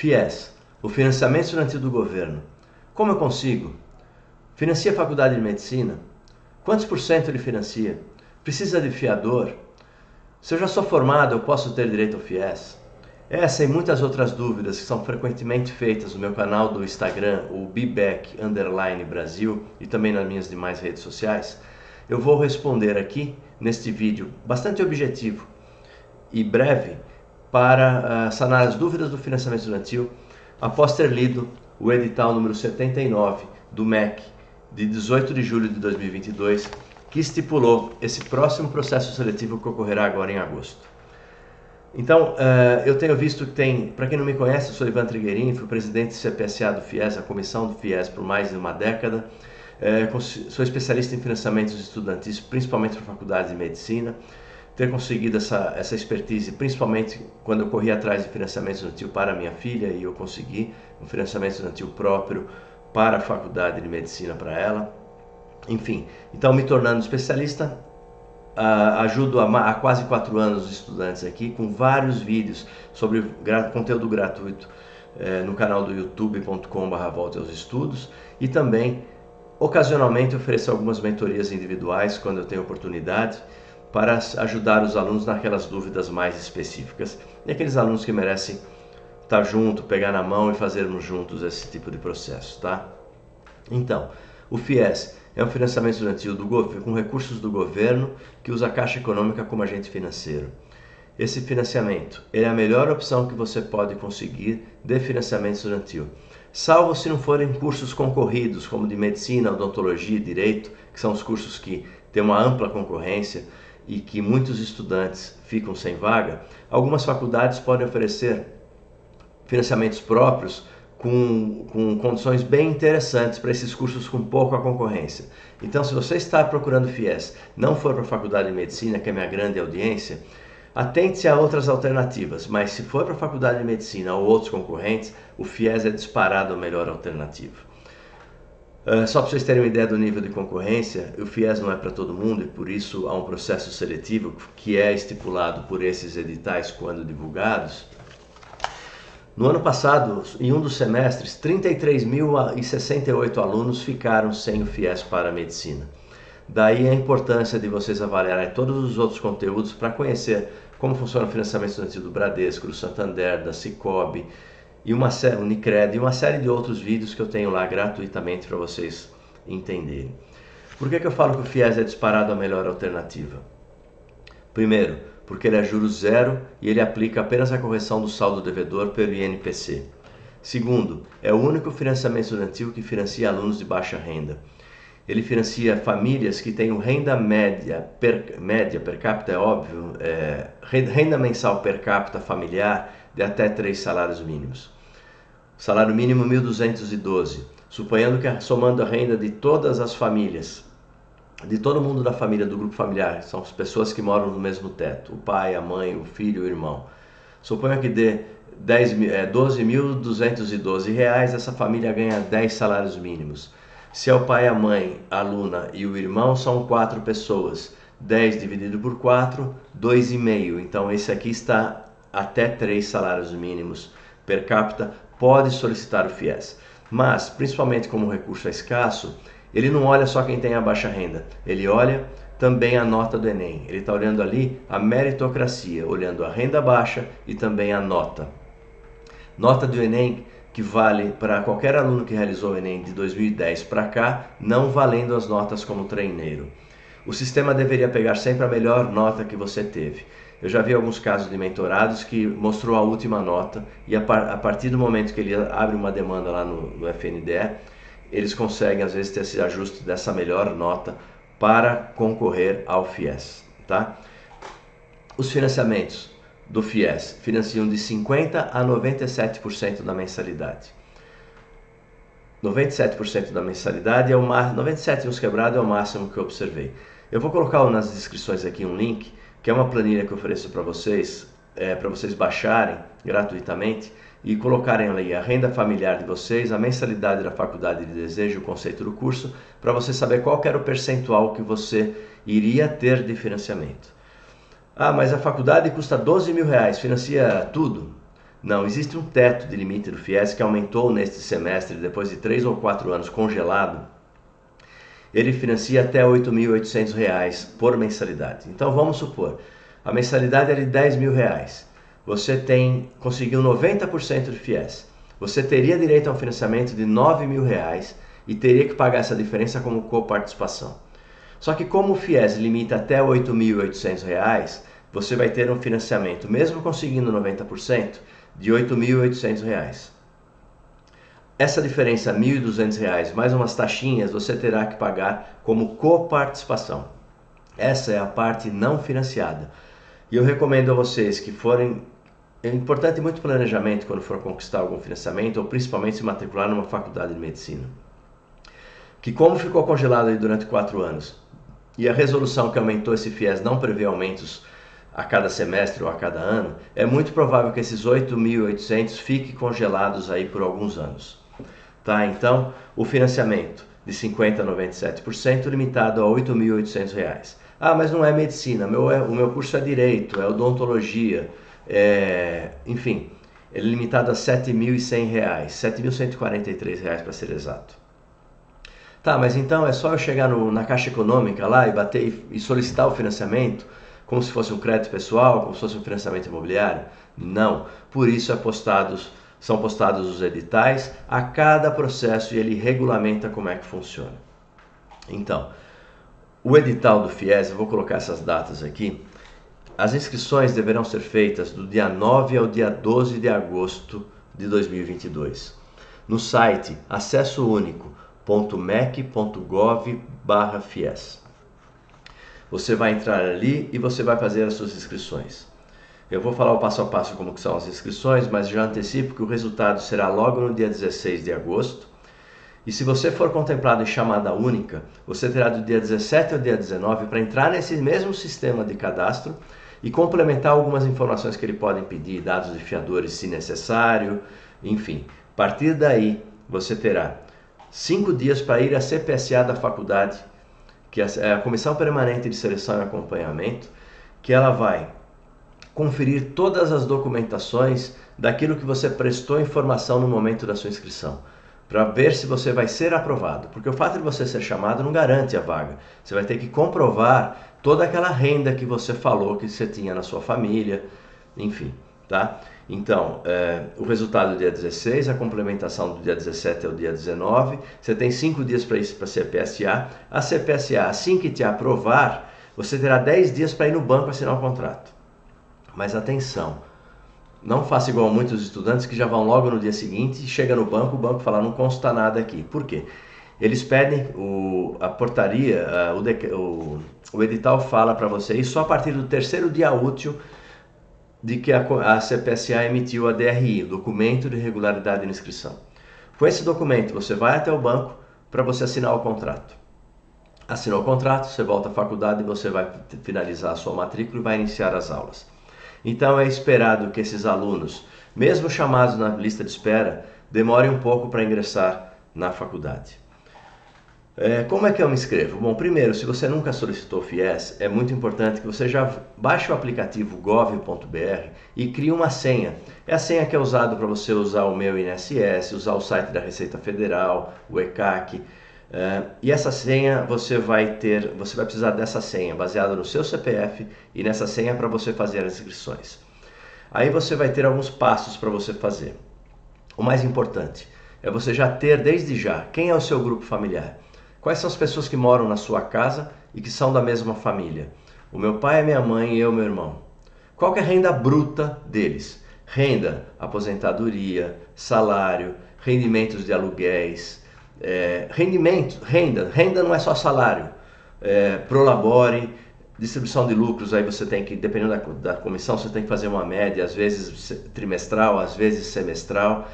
FIES, o financiamento estudantil do governo. Como eu consigo? Financia a faculdade de medicina? Quantos por cento ele financia? Precisa de fiador? Se eu já sou formado, eu posso ter direito ao FIES? Essa e muitas outras dúvidas que são frequentemente feitas no meu canal do Instagram, o bback_Brasil, e também nas minhas demais redes sociais, eu vou responder aqui neste vídeo bastante objetivo e breve para sanar as dúvidas do financiamento estudantil após ter lido o edital número 79 do MEC de 18 de julho de 2022, que estipulou esse próximo processo seletivo que ocorrerá agora em agosto. Então, eu tenho visto que tem, para quem não me conhece, eu sou Ivan Trigueirinho, fui presidente do CPSA do FIES, a comissão do FIES por mais de uma década. Sou especialista em financiamentos estudantis, principalmente para faculdades de medicina. Ter conseguido essa expertise, principalmente quando eu corri atrás de financiamento estudantil para minha filha e eu consegui um financiamento estudantil próprio para a faculdade de medicina para ela. Enfim, então me tornando especialista, ajudo há quase 4 anos os estudantes aqui com vários vídeos sobre conteúdo gratuito no canal do youtube.com/volte aos estudos, e também ocasionalmente ofereço algumas mentorias individuais quando eu tenho oportunidade para ajudar os alunos naquelas dúvidas mais específicas e aqueles alunos que merecem estar junto, pegar na mão e fazermos juntos esse tipo de processo, tá? Então, o FIES é um financiamento estudantil com recursos do governo que usa a Caixa Econômica como agente financeiro. Esse financiamento é a melhor opção que você pode conseguir de financiamento estudantil, salvo se não forem cursos concorridos, como de medicina, odontologia e direito, que são os cursos que têm uma ampla concorrência e que muitos estudantes ficam sem vaga. Algumas faculdades podem oferecer financiamentos próprios com condições bem interessantes para esses cursos com pouca concorrência. Então, se você está procurando FIES, não for para a faculdade de medicina, que é a minha grande audiência, atente-se a outras alternativas, mas se for para a faculdade de medicina ou outros concorrentes, o FIES é disparado a melhor alternativa. Só para vocês terem uma ideia do nível de concorrência, o FIES não é para todo mundo e por isso há um processo seletivo que é estipulado por esses editais quando divulgados. No ano passado, em um dos semestres, 33.068 alunos ficaram sem o FIES para a medicina. Daí a importância de vocês avaliarem todos os outros conteúdos para conhecer como funciona o financiamento estudantil do Bradesco, do Santander, da Sicoob, e o Unicred e uma série de outros vídeos que eu tenho lá gratuitamente para vocês entenderem. Por que eu falo que o FIES é disparado a melhor alternativa? Primeiro, porque ele é juros zero e ele aplica apenas a correção do saldo devedor pelo INPC. Segundo, é o único financiamento estudantil que financia alunos de baixa renda. Ele financia famílias que tenham renda média per capita, é óbvio, renda mensal per capita familiar de até 3 salários mínimos. Salário mínimo 1.212, suponhando que somando a renda de todas as famílias, de todo mundo da família, do grupo familiar, são as pessoas que moram no mesmo teto, o pai, a mãe, o filho, o irmão. Suponha que dê 12.212 reais, essa família ganha 10 salários mínimos. Se é o pai, a mãe, a aluna e o irmão, são 4 pessoas. 10 dividido por 4, 2,5. Então esse aqui está até 3 salários mínimos per capita, pode solicitar o FIES. Mas, principalmente como o recurso é escasso, ele não olha só quem tem a baixa renda, ele olha também a nota do Enem. Ele está olhando ali a meritocracia, olhando a renda baixa e também a nota. Nota do Enem que vale para qualquer aluno que realizou o Enem de 2010 para cá, não valendo as notas como treineiro. O sistema deveria pegar sempre a melhor nota que você teve. Eu já vi alguns casos de mentorados que mostrou a última nota e a partir do momento que ele abre uma demanda lá no FNDE, eles conseguem às vezes ter esse ajuste dessa melhor nota para concorrer ao FIES, tá? Os financiamentos do FIES financiam de 50% a 97% da mensalidade. 97% da mensalidade é o máximo, 97 uns quebrados é o máximo que eu observei. Eu vou colocar nas descrições aqui um link, que é uma planilha que eu ofereço para vocês baixarem gratuitamente e colocarem ali a renda familiar de vocês, a mensalidade da faculdade de desejo, o conceito do curso, para você saber qual era o percentual que você iria ter de financiamento. Ah, mas a faculdade custa 12 mil reais, financia tudo? Não, existe um teto de limite do FIES que aumentou neste semestre, depois de 3 ou 4 anos congelado. Ele financia até R$ 8.800 por mensalidade. Então vamos supor, a mensalidade é de R$10.000. Você conseguiu 90% de FIES. Você teria direito a um financiamento de R$ 9.000 e teria que pagar essa diferença como coparticipação. Só que como o FIES limita até R$ 8.800, você vai ter um financiamento, mesmo conseguindo 90%, de R$ 8.800. Essa diferença, R$ 1.200, mais umas taxinhas, você terá que pagar como coparticipação. Essa é a parte não financiada. E eu recomendo a vocês que forem... É importante muito planejamento quando for conquistar algum financiamento, ou principalmente se matricular numa faculdade de medicina. Que como ficou congelado aí durante 4 anos, e a resolução que aumentou esse FIES não prevê aumentos a cada semestre ou a cada ano, é muito provável que esses 8.800 fiquem congelados aí por alguns anos. Tá? Então, o financiamento de 50% a 97% limitado a R$ 8.800. Ah, mas não é medicina, o meu curso é direito, é odontologia, enfim, ele é limitado a R$ 7.100, R$ 7.143 para ser exato. Tá, mas então é só eu chegar na Caixa Econômica lá e bater e solicitar o financiamento como se fosse um crédito pessoal, como se fosse um financiamento imobiliário? Não, por isso são postados os editais a cada processo e ele regulamenta como é que funciona. Então, o edital do FIES, eu vou colocar essas datas aqui, as inscrições deverão ser feitas do dia 9 ao dia 12 de agosto de 2022. No site acessounico.mec.gov/FIES. Você vai entrar ali e você vai fazer as suas inscrições. Eu vou falar o passo a passo como que são as inscrições, mas já antecipo que o resultado será logo no dia 16 de agosto. E se você for contemplado em chamada única, você terá do dia 17 ao dia 19 para entrar nesse mesmo sistema de cadastro e complementar algumas informações que ele pode pedir, dados de fiadores se necessário, enfim. A partir daí, você terá 5 dias para ir à CPSA da faculdade, que é a Comissão Permanente de Seleção e Acompanhamento, que ela vai conferir todas as documentações daquilo que você prestou informação no momento da sua inscrição, para ver se você vai ser aprovado, porque o fato de você ser chamado não garante a vaga. Você vai ter que comprovar toda aquela renda que você falou que você tinha na sua família, enfim, tá? Então, o resultado do dia 16, a complementação do dia 17 ao dia 19, você tem 5 dias para isso para a CPSA. A CPSA, assim que te aprovar, você terá 10 dias para ir no banco assinar o contrato. Mas atenção, não faça igual muitos estudantes que já vão logo no dia seguinte, chega no banco, o banco fala, não consta nada aqui. Por quê? Eles pedem, a portaria, o edital fala para você, e só a partir do 3º dia útil de que a CPSA emitiu a DRI, o Documento de Regularidade de Inscrição. Com esse documento, você vai até o banco para você assinar o contrato. Assinou o contrato, você volta à faculdade e você vai finalizar a sua matrícula e vai iniciar as aulas. Então é esperado que esses alunos, mesmo chamados na lista de espera, demorem um pouco para ingressar na faculdade. Como é que eu me inscrevo? Bom, primeiro, se você nunca solicitou FIES, é muito importante que você já baixe o aplicativo gov.br e crie uma senha. É a senha que é usada para você usar o Meu INSS, usar o site da Receita Federal, o ECAC. E essa senha você vai precisar dessa senha baseada no seu CPF e nessa senha para você fazer as inscrições. Aí você vai ter alguns passos para você fazer. O mais importante é você já ter desde já quem é o seu grupo familiar. Quais são as pessoas que moram na sua casa e que são da mesma família? O meu pai, a minha mãe e eu, meu irmão. Qual que é a renda bruta deles? Renda, aposentadoria, salário, rendimentos de aluguéis, renda não é só salário, prolabore, distribuição de lucros, aí você tem que, dependendo da comissão, você tem que fazer uma média, às vezes trimestral, às vezes semestral,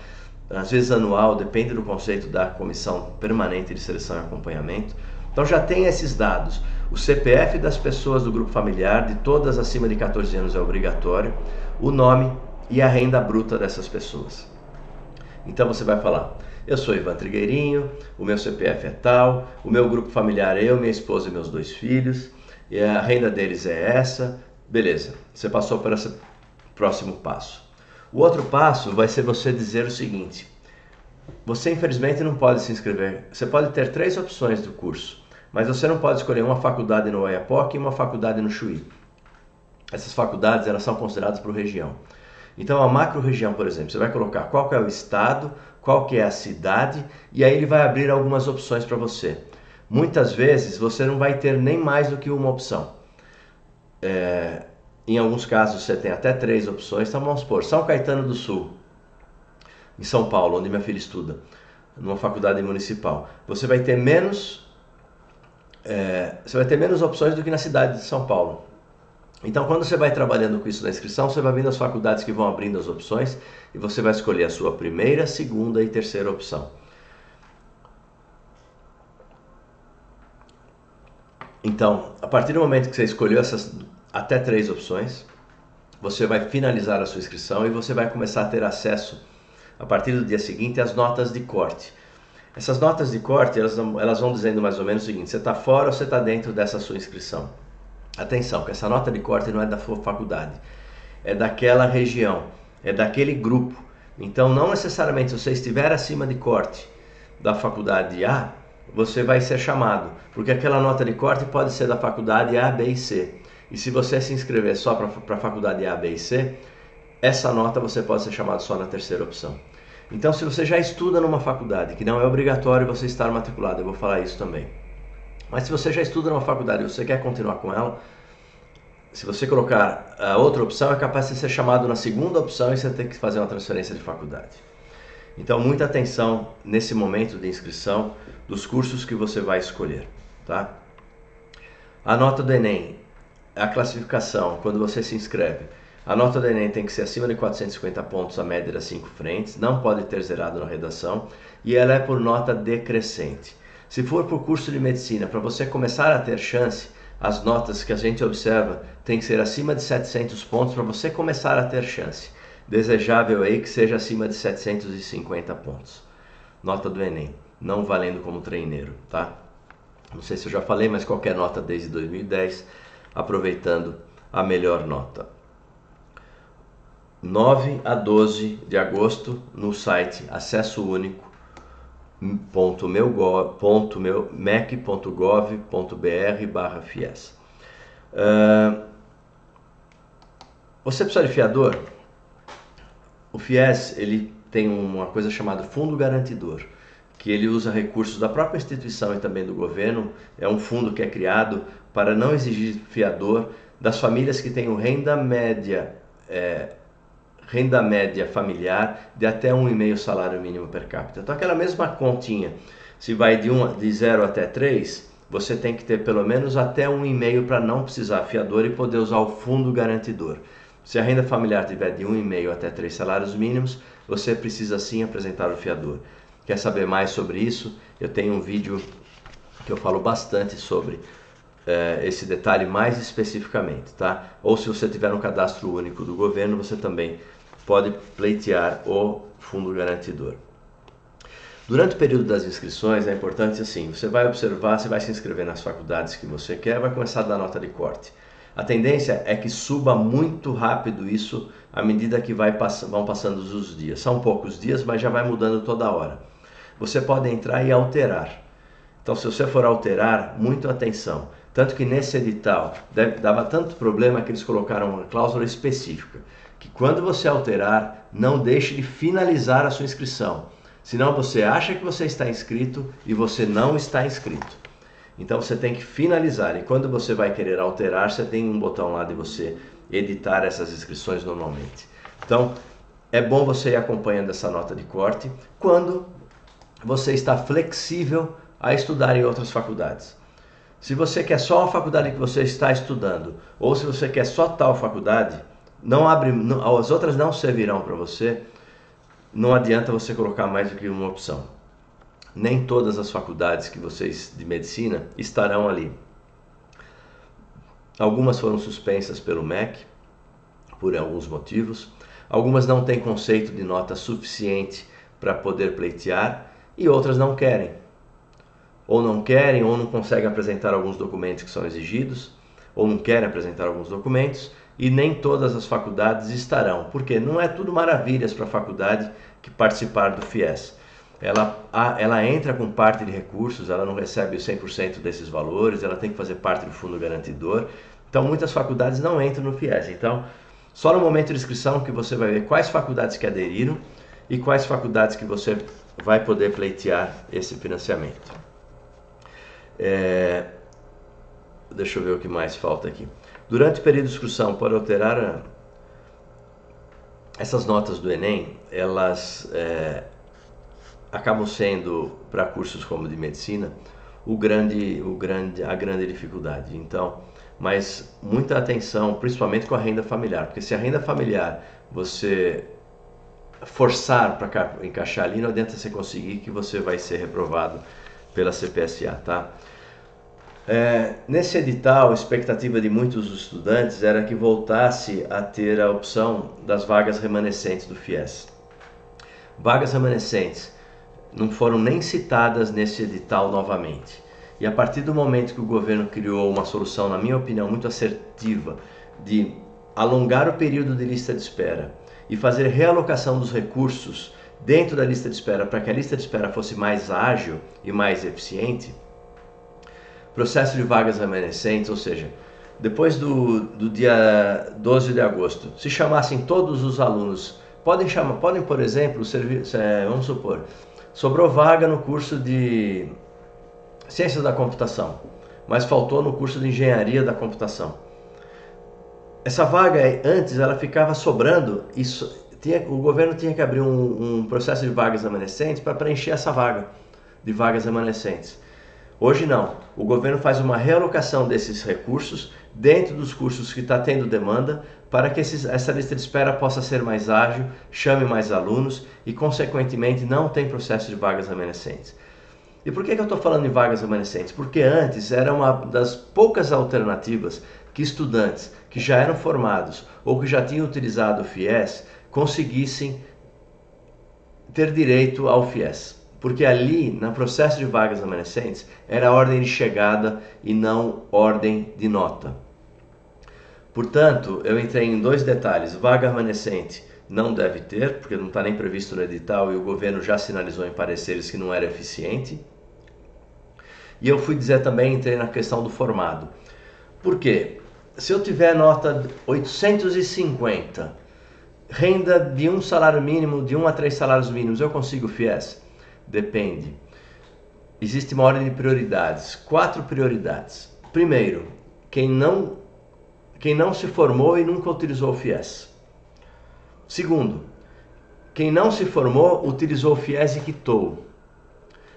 às vezes anual, depende do conceito da Comissão Permanente de Seleção e Acompanhamento. Então já tem esses dados. O CPF das pessoas do grupo familiar, de todas acima de 14 anos é obrigatório, o nome e a renda bruta dessas pessoas. Então você vai falar, eu sou Ivan Trigueirinho, o meu CPF é tal, o meu grupo familiar é eu, minha esposa e meus 2 filhos, e a renda deles é essa, beleza, você passou para esse próximo passo. O outro passo vai ser você dizer o seguinte: você infelizmente não pode se inscrever. Você pode ter 3 opções do curso, mas você não pode escolher uma faculdade no Oiapoque e uma faculdade no Chuí. Essas faculdades, elas são consideradas por região. Então a macro-região, por exemplo, você vai colocar qual que é o estado, qual que é a cidade, e aí ele vai abrir algumas opções para você. Muitas vezes você não vai ter nem mais do que uma opção. Em alguns casos você tem até 3 opções. Então vamos supor, São Caetano do Sul, em São Paulo, onde minha filha estuda, numa faculdade municipal. Você vai ter menos opções do que na cidade de São Paulo. Então, quando você vai trabalhando com isso na inscrição, você vai vendo as faculdades que vão abrindo as opções e você vai escolher a sua primeira, segunda e terceira opção. Então, a partir do momento que você escolheu essas até 3 opções, você vai finalizar a sua inscrição e você vai começar a ter acesso, a partir do dia seguinte, às notas de corte. Essas notas de corte, elas vão dizendo mais ou menos o seguinte: você está fora ou você está dentro dessa sua inscrição. Atenção, que essa nota de corte não é da sua faculdade, é daquela região, é daquele grupo. Então, não necessariamente se você estiver acima de corte da faculdade A, você vai ser chamado, porque aquela nota de corte pode ser da faculdade A, B e C. E se você se inscrever só para a faculdade A, B e C, essa nota você pode ser chamado só na terceira opção. Então, se você já estuda numa faculdade, que não é obrigatório você estar matriculado, eu vou falar isso também. Mas se você já estuda numa faculdade e você quer continuar com ela, se você colocar a outra opção, é capaz de ser chamado na segunda opção e você ter que fazer uma transferência de faculdade. Então, muita atenção nesse momento de inscrição dos cursos que você vai escolher, tá? A nota do Enem, a classificação, quando você se inscreve, a nota do Enem tem que ser acima de 450 pontos, a média das 5 frentes, não pode ter zerado na redação e ela é por nota decrescente. Se for por curso de medicina, para você começar a ter chance, as notas que a gente observa tem que ser acima de 700 pontos para você começar a ter chance. Desejável aí que seja acima de 750 pontos. Nota do Enem, não valendo como treineiro, tá? Não sei se eu já falei, mas qualquer nota desde 2010, aproveitando a melhor nota. 9 a 12 de agosto no site Acesso Único mec.gov.br/FIES. Você precisa de fiador? O FIES ele tem uma coisa chamada Fundo Garantidor, que ele usa recursos da própria instituição e também do governo. É um fundo que é criado para não exigir fiador das famílias que tenham renda média familiar de até 1,5 salário mínimo per capita. Então aquela mesma continha, se vai de 0 até 3, você tem que ter pelo menos até 1,5 para não precisar fiador e poder usar o fundo garantidor. Se a renda familiar tiver de 1,5 até 3 salários mínimos, você precisa sim apresentar o fiador. Quer saber mais sobre isso? Eu tenho um vídeo que eu falo bastante sobre esse detalhe mais especificamente, tá? Ou se você tiver um cadastro único do governo, você também pode pleitear o fundo garantidor. Durante o período das inscrições é importante assim, você vai observar, você vai se inscrever nas faculdades que você quer, vai começar a dar nota de corte. A tendência é que suba muito rápido isso à medida que vão passando os dias. São poucos dias, mas já vai mudando toda hora. Você pode entrar e alterar. Então, se você for alterar, muito atenção. Tanto que nesse edital dava tanto problema que eles colocaram uma cláusula específica, que quando você alterar, não deixe de finalizar a sua inscrição. Senão você acha que você está inscrito e você não está inscrito. Então você tem que finalizar, e quando você vai querer alterar, você tem um botão lá de você editar essas inscrições normalmente. Então é bom você ir acompanhando essa nota de corte quando você está flexível a estudar em outras faculdades. Se você quer só a faculdade que você está estudando, ou se você quer só tal faculdade, as outras não servirão para você, não adianta você colocar mais do que uma opção. Nem todas as faculdades que vocês de medicina estarão ali. Algumas foram suspensas pelo MEC, por alguns motivos. Algumas não têm conceito de nota suficiente para poder pleitear e outras não querem. Ou não conseguem apresentar alguns documentos que são exigidos, ou não querem apresentar alguns documentos e nem todas as faculdades estarão, porque não é tudo maravilhas para a faculdade que participar do FIES. Ela entra com parte de recursos, ela não recebe 100% desses valores, ela tem que fazer parte do fundo garantidor, então muitas faculdades não entram no FIES. Então, só no momento de inscrição que você vai ver quais faculdades que aderiram e quais faculdades que você vai poder pleitear esse financiamento. Deixa eu ver o que mais falta aqui. Durante o período de inscrição, pode alterar essas notas do Enem, elas acabam sendo, para cursos como de medicina, a grande dificuldade. Então, mas muita atenção, principalmente com a renda familiar, porque se a renda familiar você forçar para encaixar ali, não adianta você conseguir, que você vai ser reprovado pela CPSA, tá? Nesse edital, a expectativa de muitos estudantes era que voltasse a ter a opção das vagas remanescentes do FIES. Vagas remanescentes não foram nem citadas nesse edital novamente. E a partir do momento que o governo criou uma solução, na minha opinião, muito assertiva, de alongar o período de lista de espera e fazer realocação dos recursos dentro da lista de espera para que a lista de espera fosse mais ágil e mais eficiente, processo de vagas remanescentes, ou seja, depois do dia 12 de agosto, se chamassem todos os alunos, podem, por exemplo, vamos supor, sobrou vaga no curso de Ciências da Computação, mas faltou no curso de Engenharia da Computação. Essa vaga, antes, ela ficava sobrando e o governo tinha que abrir um processo de vagas remanescentes para preencher essa vaga de vagas remanescentes. Hoje não, o governo faz uma realocação desses recursos dentro dos cursos que está tendo demanda para que essa lista de espera possa ser mais ágil, chame mais alunos e, consequentemente, não tem processo de vagas remanescentes. E por que eu estou falando em vagas remanescentes? Porque antes era uma das poucas alternativas que estudantes que já eram formados ou que já tinham utilizado o FIES conseguissem ter direito ao FIES. Porque ali, no processo de vagas remanescentes, era ordem de chegada e não ordem de nota. Portanto, eu entrei em dois detalhes. Vaga remanescente não deve ter, porque não está nem previsto no edital e o governo já sinalizou em pareceres que não era eficiente. E eu fui dizer também, entrei na questão do formado. Por quê? Se eu tiver nota 850, renda de um salário mínimo, de 1 a 3 salários mínimos, eu consigo FIES? Depende. Existe uma ordem de prioridades, 4 prioridades. Primeiro, quem não se formou e nunca utilizou o FIES. Segundo, quem não se formou, utilizou o FIES e quitou.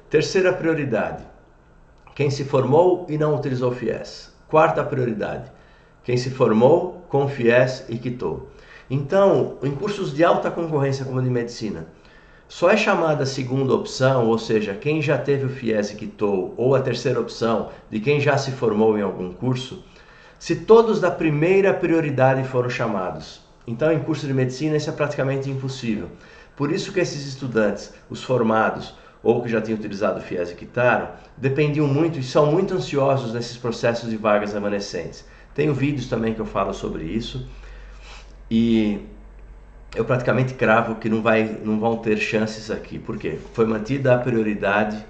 Terceira prioridade, quem se formou e não utilizou o FIES. Quarta prioridade, quem se formou com FIES e quitou. Então, em cursos de alta concorrência como de medicina, só é chamada a segunda opção, ou seja, quem já teve o FIES e quitou, ou a terceira opção, de quem já se formou em algum curso, se todos da primeira prioridade foram chamados. Então, em curso de medicina, isso é praticamente impossível. Por isso que esses estudantes, os formados, ou que já tinham utilizado o FIES e quitaram, dependiam muito e são muito ansiosos nesses processos de vagas remanescentes. Tenho vídeos também que eu falo sobre isso, e eu praticamente cravo que não vão ter chances aqui. Por quê? Foi mantida a prioridade,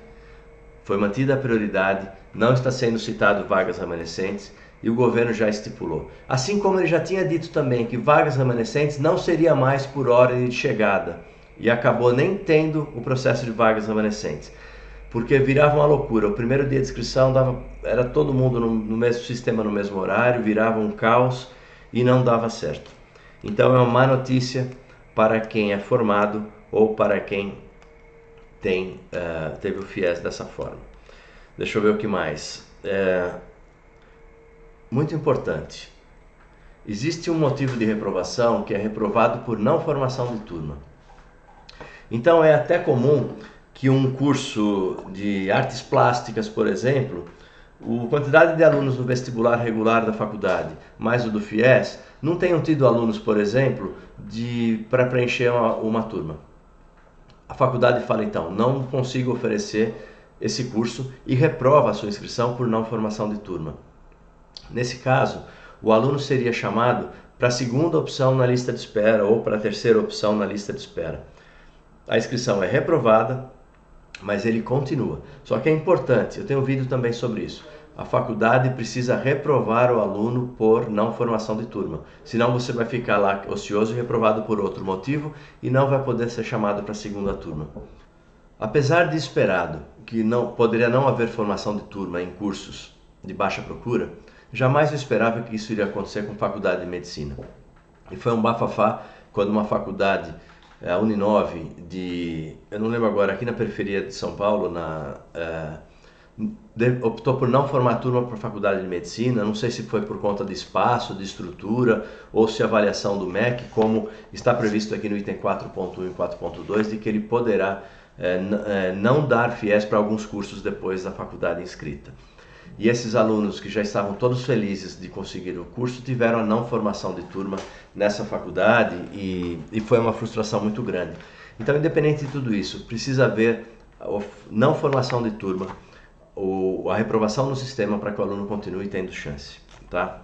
não está sendo citado vagas remanescentes e o governo já estipulou. Assim como ele já tinha dito também que vagas remanescentes não seria mais por ordem de chegada e acabou nem tendo o processo de vagas remanescentes, porque virava uma loucura. O primeiro dia de inscrição era todo mundo no mesmo sistema, no mesmo horário, virava um caos e não dava certo. Então é uma má notícia para quem é formado ou para quem teve o FIES dessa forma. Deixa eu ver o que mais. Muito importante. Existe um motivo de reprovação que é reprovado por não formação de turma. Então é até comum que um curso de artes plásticas, por exemplo, a quantidade de alunos no vestibular regular da faculdade, mais o do FIES, não tenham tido alunos, por exemplo, para preencher uma turma. A faculdade fala então, não consigo oferecer esse curso e reprova a sua inscrição por não formação de turma. Nesse caso, o aluno seria chamado para a segunda opção na lista de espera ou para a terceira opção na lista de espera. A inscrição é reprovada, mas ele continua. Só que é importante, eu tenho um vídeo também sobre isso. A faculdade precisa reprovar o aluno por não formação de turma. Senão você vai ficar lá ocioso e reprovado por outro motivo e não vai poder ser chamado para a segunda turma. Apesar de esperado que poderia não haver formação de turma em cursos de baixa procura, jamais eu esperava que isso iria acontecer com faculdade de medicina. E foi um bafafá quando uma faculdade, a Uninove, eu não lembro agora, aqui na periferia de São Paulo, optou por não formar turma para a faculdade de medicina. Não sei se foi por conta de espaço, de estrutura, ou se a avaliação do MEC, como está previsto aqui no item 4.1 e 4.2, de que ele poderá não dar FIES para alguns cursos depois da faculdade inscrita. E esses alunos que já estavam todos felizes de conseguir o curso tiveram a não formação de turma nessa faculdade e foi uma frustração muito grande. Então, independente de tudo isso, precisa haver a não formação de turma, ou a reprovação no sistema para que o aluno continue tendo chance. Tá?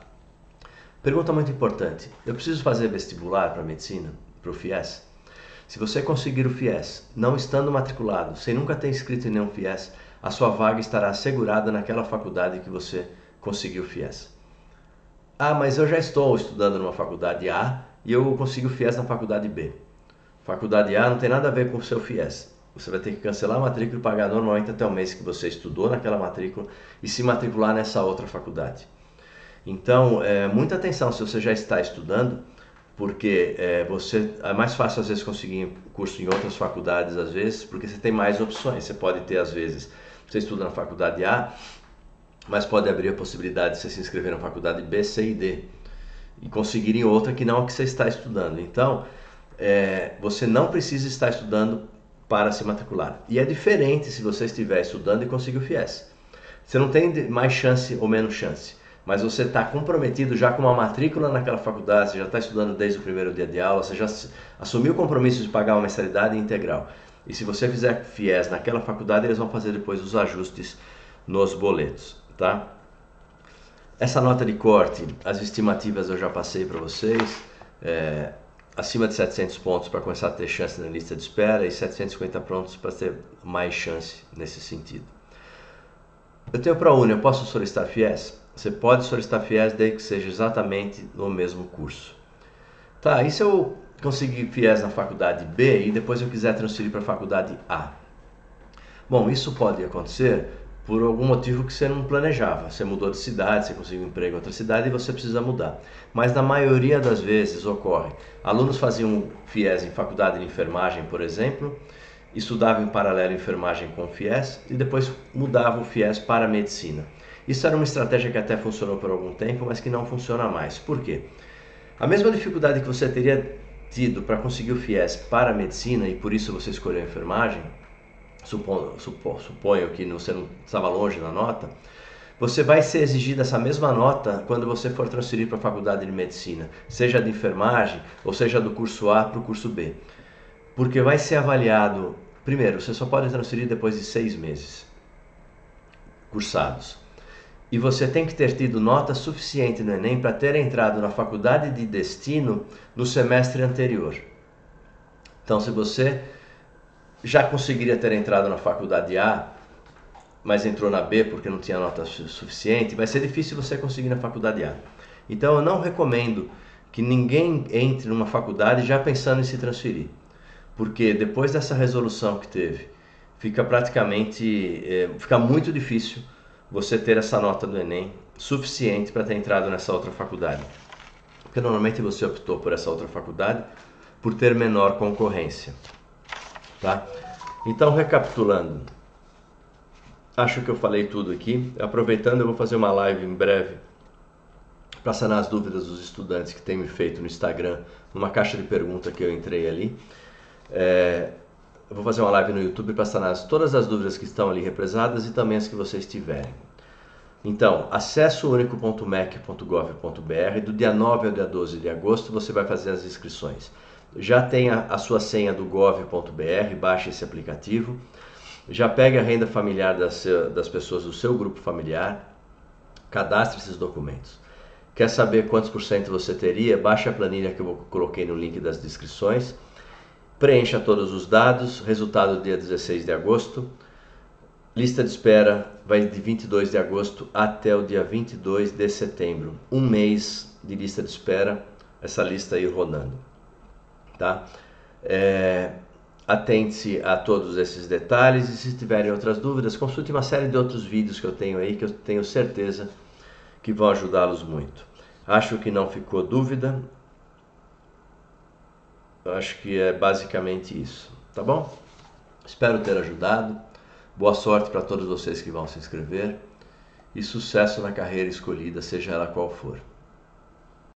Pergunta muito importante: eu preciso fazer vestibular para medicina, para o FIES? Se você conseguir o FIES, não estando matriculado, sem nunca ter inscrito em nenhum FIES, a sua vaga estará assegurada naquela faculdade que você conseguiu o FIES. Ah, mas eu já estou estudando numa faculdade A e eu consegui o FIES na faculdade B. Faculdade A não tem nada a ver com o seu FIES. Você vai ter que cancelar a matrícula e pagar normalmente até o mês que você estudou naquela matrícula e se matricular nessa outra faculdade. Então, muita atenção se você já está estudando, porque é mais fácil às vezes conseguir curso em outras faculdades, às vezes, porque você tem mais opções. Você pode ter, às vezes, você estuda na faculdade A, mas pode abrir a possibilidade de você se inscrever na faculdade B, C e D e conseguir em outra que não a que você está estudando. Então, você não precisa estar estudando para se matricular. E é diferente se você estiver estudando e conseguir o FIES. Você não tem mais chance ou menos chance, mas você está comprometido já com uma matrícula naquela faculdade, você já está estudando desde o primeiro dia de aula, você já assumiu o compromisso de pagar uma mensalidade integral. E se você fizer FIES naquela faculdade, eles vão fazer depois os ajustes nos boletos. Tá? Essa nota de corte, as estimativas eu já passei para vocês. Acima de 700 pontos para começar a ter chance na lista de espera e 750 pontos para ter mais chance nesse sentido. Eu tenho ProUni, eu posso solicitar FIES? Você pode solicitar FIES desde que seja exatamente no mesmo curso. Tá, e se eu conseguir FIES na faculdade B e depois eu quiser transferir para a faculdade A? Bom, isso pode acontecer por algum motivo que você não planejava. Você mudou de cidade, você conseguiu um emprego em outra cidade e você precisa mudar. Mas na maioria das vezes ocorre. Alunos faziam FIES em faculdade de enfermagem, por exemplo, estudavam em paralelo enfermagem com FIES e depois mudavam o FIES para medicina. Isso era uma estratégia que até funcionou por algum tempo, mas que não funciona mais. Por quê? A mesma dificuldade que você teria tido para conseguir o FIES para medicina e por isso você escolheu a enfermagem, suponho que você não estava longe na nota, você vai ser exigido essa mesma nota quando você for transferir para a faculdade de medicina, seja de enfermagem ou seja do curso A para o curso B. Porque vai ser avaliado, primeiro, você só pode transferir depois de 6 meses cursados. E você tem que ter tido nota suficiente no Enem para ter entrado na faculdade de destino no semestre anterior. Então, se você já conseguiria ter entrado na faculdade A, mas entrou na B porque não tinha nota suficiente, vai ser difícil você conseguir na faculdade A. Então eu não recomendo que ninguém entre numa faculdade já pensando em se transferir, porque depois dessa resolução que teve, fica muito difícil você ter essa nota do Enem suficiente para ter entrado nessa outra faculdade. Porque normalmente você optou por essa outra faculdade por ter menor concorrência. Tá? Então, recapitulando, acho que eu falei tudo aqui. Aproveitando, eu vou fazer uma live em breve para sanar as dúvidas dos estudantes que têm me feito no Instagram, numa caixa de pergunta que eu entrei ali. Eu vou fazer uma live no YouTube para sanar todas as dúvidas que estão ali represadas e também as que vocês tiverem. Então, acesse o unico.mec.gov.br. Do dia 9 ao dia 12 de agosto você vai fazer as inscrições. Já tem a sua senha do gov.br, baixe esse aplicativo. Já pegue a renda familiar das pessoas do seu grupo familiar, cadastre esses documentos. Quer saber quantos por cento você teria? Baixe a planilha que eu coloquei no link das descrições. Preencha todos os dados. Resultado dia 16 de agosto. Lista de espera vai de 22 de agosto até o dia 22 de setembro. Um mês de lista de espera, essa lista aí rodando. Tá? Atente-se a todos esses detalhes e se tiverem outras dúvidas, consulte uma série de outros vídeos que eu tenho aí, que eu tenho certeza que vão ajudá-los muito. Acho que não ficou dúvida. Eu acho que é basicamente isso, tá bom? Espero ter ajudado. Boa sorte para todos vocês que vão se inscrever e sucesso na carreira escolhida, seja ela qual for.